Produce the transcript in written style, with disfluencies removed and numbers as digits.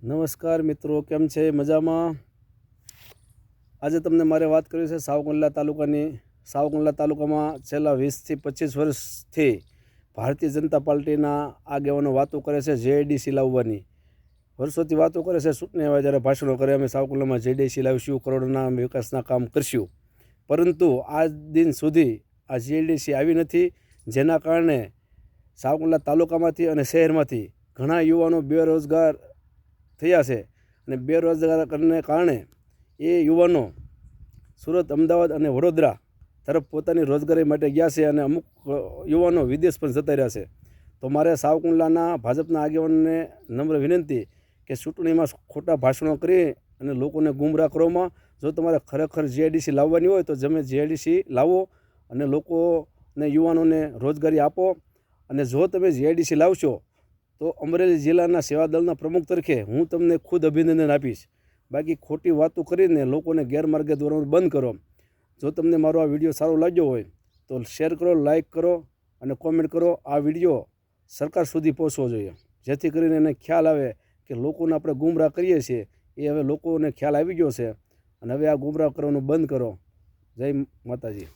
નમસ્કાર મિત્રો, કેમ છે? મજામાં? આજે તમને મારે વાત કરવી છે સાવરકુંડલા તાલુકાની. સાવરકુંડલા તાલુકામાં છેલ્લા 20થી 25 વર્ષથી ભારતીય જનતા પાર્ટીના આગેવાનો વાતો કરે છે જેડીસી લાવવાની. વર્ષોથી વાતો કરે છે, ચૂંટણી આવે જ્યારે ભાષણો કરે, અમે સાવરકુંડલામાં જેડીસી લાવીશું, કરોડોના વિકાસના કામ કરશું. પરંતુ આજ દિન સુધી આ જેડીસી આવી નથી, જેના કારણે સાવરકુંડલા તાલુકામાંથી અને શહેરમાંથી ઘણા યુવાનો બેરોજગાર થયા છે. અને બેરોજગાર કરને કારણે એ યુવાનો સુરત, અમદાવાદ અને વડોદરા તરફ પોતાની રોજગારી માટે ગયા છે અને અમુક યુવાનો વિદેશ પણ જતા રહ્યા છે. તો મારે સાવરકુંડલાના ભાજપના આગેવાનોને નમ્ર વિનંતી કે ચૂંટણીમાં ખોટા ભાષણો કરી અને લોકોને ગુમરાહ કરવામાં, જો તમારે ખરેખર જેડીસી લાવવાની હોય તો તમે જેડીસી લાવો અને લોકોને, યુવાનોને રોજગારી આપો. અને જો તમે જેડીસી લાવશો તો અમરેલી જિલ્લાના સેવાદળના પ્રમુખ તરીકે હું તમને ખુદ અભિનંદન આપીશ. બાકી ખોટી વાતો કરીને લોકોને ગેરમાર્ગે દોરવાનું બંધ કરો. જો તમને મારો આ વિડીયો સારો લાગ્યો હોય તો શેર કરો, લાઇક કરો અને કોમેન્ટ કરો. આ વિડીયો સરકાર સુધી પહોંચવો જોઈએ, જેથી કરીને એને ખ્યાલ આવે કે લોકોને આપણે ગુમરાહ કરીએ છીએ એ હવે લોકોને ખ્યાલ આવી ગયો છે અને હવે આ ગુમરાહ કરવાનું બંધ કરો. જય માતાજી.